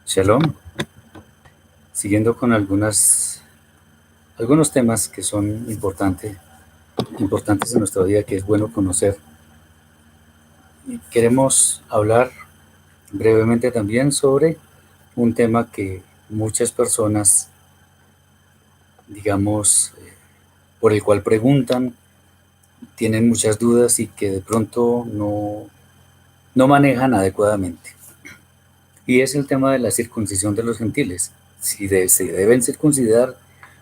Shalom, siguiendo con algunos temas que son importantes en nuestra vida, que es bueno conocer. Queremos hablar brevemente también sobre un tema que muchas personas, digamos, por el cual preguntan, tienen muchas dudas y que de pronto no manejan adecuadamente. Y es el tema de la circuncisión de los gentiles. Si se deben circuncidar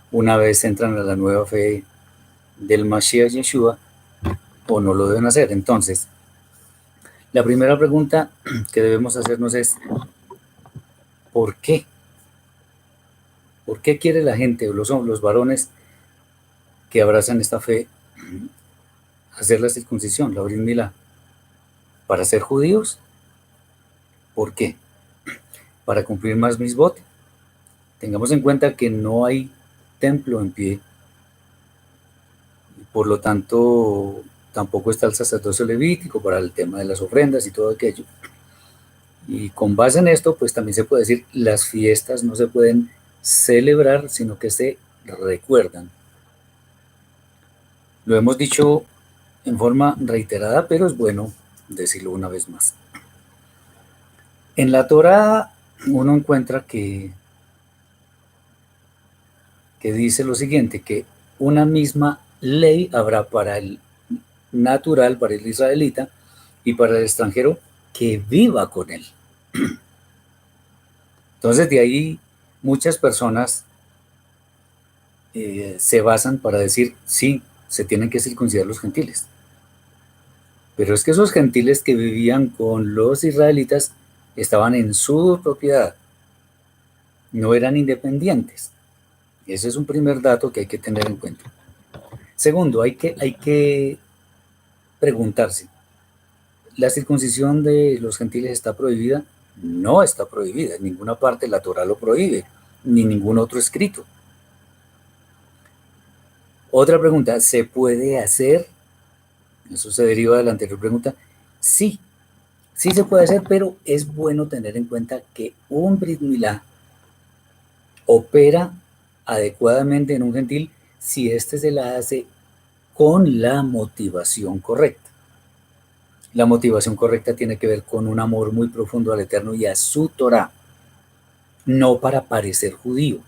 una vez entran a la nueva fe del Mashiach Yeshua o no lo deben hacer. Entonces, la primera pregunta que debemos hacernos es, ¿por qué? ¿Por qué quiere la gente o los varones que abrazan esta fe hacer la circuncisión, la Brit Milá? ¿Para ser judíos? ¿Por qué? ¿Para cumplir más misbot? Tengamos en cuenta que no hay templo en pie, y por lo tanto tampoco está el sacerdocio levítico para el tema de las ofrendas y todo aquello. Y con base en esto, pues también se puede decir, las fiestas no se pueden celebrar, sino que se recuerdan. Lo hemos dicho en forma reiterada, pero es bueno decirlo una vez más. En la Torá uno encuentra que dice lo siguiente, que una misma ley habrá para el natural, para el israelita, y para el extranjero que viva con él. Entonces de ahí muchas personas se basan para decir, sí, se tienen que circuncidar los gentiles. Pero es que esos gentiles que vivían con los israelitas estaban en su propiedad, no eran independientes. Ese es un primer dato que hay que tener en cuenta. Segundo, hay que preguntarse, ¿la circuncisión de los gentiles está prohibida? No está prohibida, en ninguna parte la Torá lo prohíbe, ni ningún otro escrito. Otra pregunta, ¿se puede hacer? Eso se deriva de la anterior pregunta. Sí, sí se puede hacer, pero es bueno tener en cuenta que un Brit Milá opera adecuadamente en un gentil si éste se la hace con la motivación correcta. La motivación correcta tiene que ver con un amor muy profundo al Eterno y a su Torá, no para parecer judío.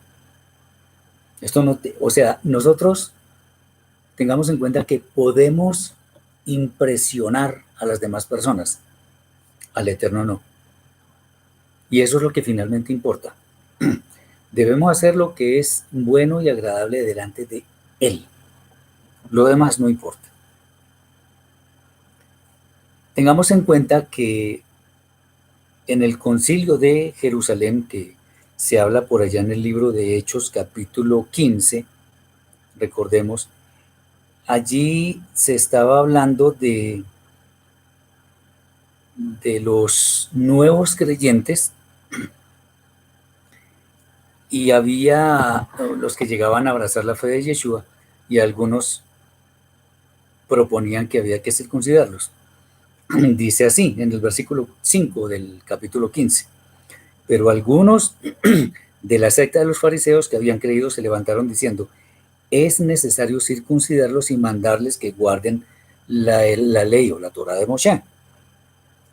Esto no o sea, nosotros tengamos en cuenta que podemos impresionar a las demás personas, al Eterno no. Y eso es lo que finalmente importa. Debemos hacer lo que es bueno y agradable delante de Él. Lo demás no importa. Tengamos en cuenta que en el concilio de Jerusalén, que se habla por allá en el libro de Hechos, capítulo 15, recordemos, allí se estaba hablando de los nuevos creyentes y había los que llegaban a abrazar la fe de Yeshua y algunos proponían que había que circuncidarlos. Dice así en el versículo 5 del capítulo 15, pero algunos de la secta de los fariseos que habían creído se levantaron diciendo, es necesario circuncidarlos y mandarles que guarden la ley o la Torá de Moshe.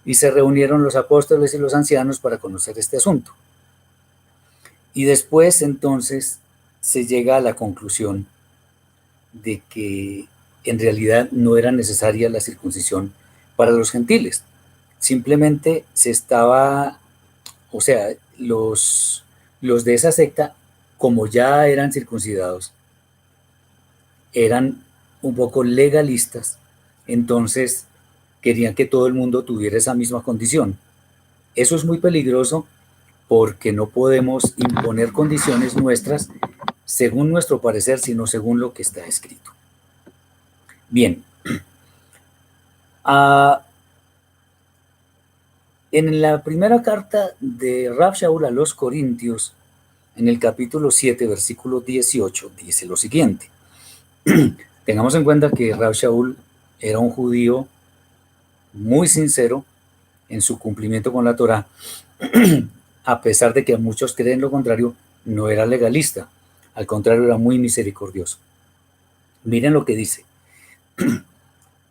Y se reunieron los apóstoles y los ancianos para conocer este asunto. Y después entonces se llega a la conclusión de que en realidad no era necesaria la circuncisión para los gentiles. Simplemente se estaba, o sea, los de esa secta, como ya eran circuncidados, eran un poco legalistas, entonces querían que todo el mundo tuviera esa misma condición. Eso es muy peligroso porque no podemos imponer condiciones nuestras según nuestro parecer, sino según lo que está escrito. Bien. En la primera carta de Rav Shaul a los Corintios, en el capítulo 7, versículo 18, dice lo siguiente. Tengamos en cuenta que Rav Shaul era un judío muy sincero en su cumplimiento con la Torá. a pesar de que muchos creen lo contrario, no era legalista. Al contrario, era muy misericordioso. Miren lo que dice.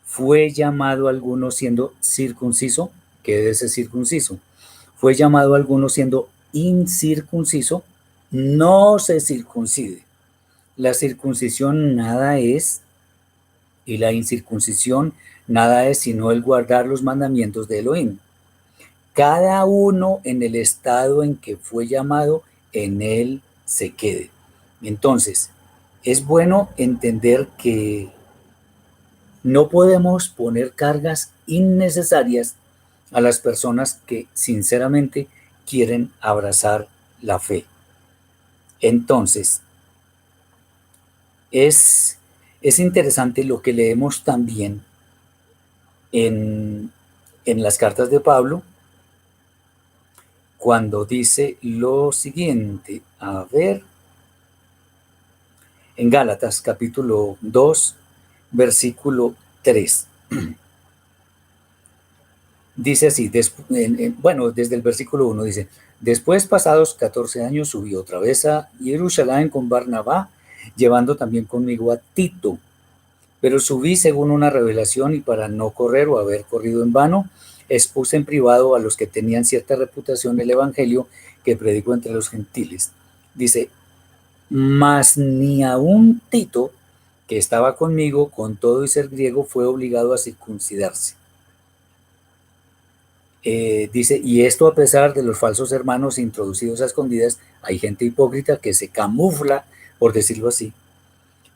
Fue llamado alguno siendo circunciso, quédese circunciso. Fue llamado alguno siendo incircunciso, no se circuncide. La circuncisión nada es, y la incircuncisión nada es sino el guardar los mandamientos de Elohim. Cada uno en el estado en que fue llamado, en él se quede. Entonces, es bueno entender que no podemos poner cargas innecesarias a las personas que sinceramente quieren abrazar la fe. Entonces, es interesante lo que leemos también en las cartas de Pablo, cuando dice lo siguiente, a ver, en Gálatas capítulo 2, versículo 3. Dice así, desde el versículo 1 dice, después pasados 14 años subí otra vez a Jerusalén con Barnabá, llevando también conmigo a Tito, pero subí según una revelación y para no correr o haber corrido en vano, expuse en privado a los que tenían cierta reputación el evangelio que predico entre los gentiles. Dice, mas ni aun Tito, que estaba conmigo, con todo y ser griego, fue obligado a circuncidarse. Dice, y esto a pesar de los falsos hermanos introducidos a escondidas, hay gente hipócrita que se camufla, por decirlo así,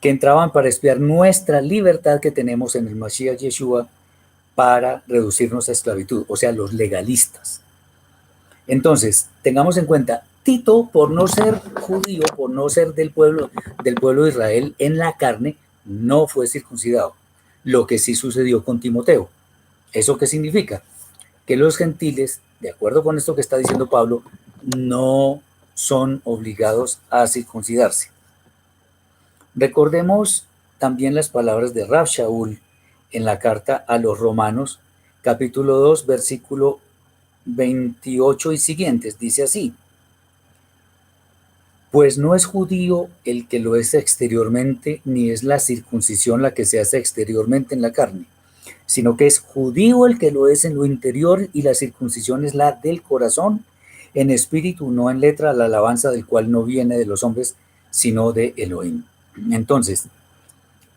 que entraban para espiar nuestra libertad que tenemos en el Mashiach Yeshua para reducirnos a esclavitud, o sea, los legalistas. Entonces, tengamos en cuenta, Tito, por no ser judío, por no ser del pueblo de Israel en la carne, no fue circuncidado. Lo que sí sucedió con Timoteo. ¿Eso qué significa? Que los gentiles, de acuerdo con esto que está diciendo Pablo, no son obligados a circuncidarse. Recordemos también las palabras de Rav Shaul en la carta a los Romanos, capítulo 2, versículo 28 y siguientes. Dice así, pues no es judío el que lo es exteriormente, ni es la circuncisión la que se hace exteriormente en la carne, sino que es judío el que lo es en lo interior, y la circuncisión es la del corazón, en espíritu, no en letra, la alabanza del cual no viene de los hombres, sino de Elohim. Entonces,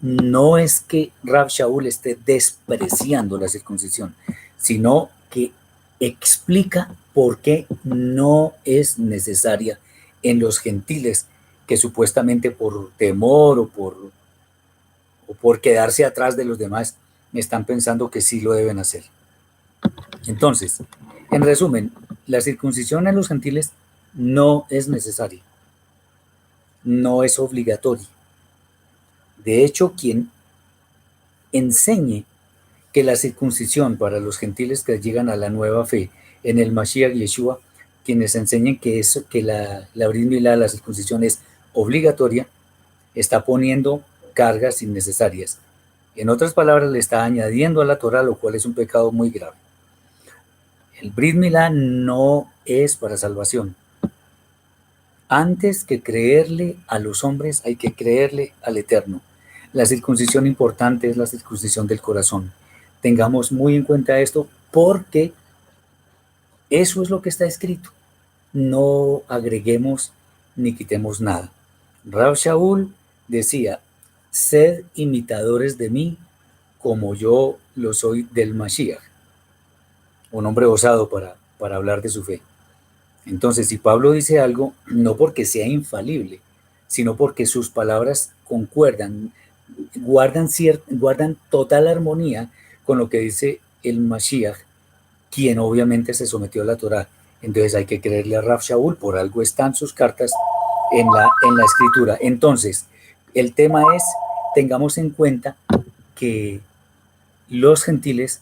no es que Rav Shaul esté despreciando la circuncisión, sino que explica por qué no es necesaria en los gentiles, que supuestamente por temor o por quedarse atrás de los demás están pensando que sí lo deben hacer. Entonces, en resumen, la circuncisión en los gentiles no es necesaria, no es obligatoria. De hecho, quien enseñe que la circuncisión para los gentiles que llegan a la nueva fe en el Mashiach Yeshua, quienes enseñen que la Brit Milá, la circuncisión es obligatoria, está poniendo cargas innecesarias. En otras palabras, le está añadiendo a la Torah, lo cual es un pecado muy grave. El Brit Milá no es para salvación. Antes que creerle a los hombres, hay que creerle al Eterno. La circuncisión importante es la circuncisión del corazón. Tengamos muy en cuenta esto, porque eso es lo que está escrito. No agreguemos ni quitemos nada. Rav Shaul decía, sed imitadores de mí como yo lo soy del Mashiach. Un hombre osado para hablar de su fe. Entonces, si Pablo dice algo, no porque sea infalible, sino porque sus palabras concuerdan, guardan total armonía con lo que dice el Mashiach, quien obviamente se sometió a la Torah. Entonces hay que creerle a Rav Shaul, por algo están sus cartas en la escritura. Entonces, el tema es, tengamos en cuenta que los gentiles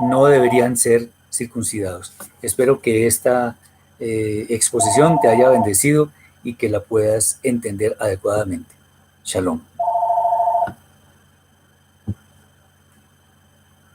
no deberían ser circuncidados. Espero que esta exposición te haya bendecido y que la puedas entender adecuadamente. Shalom.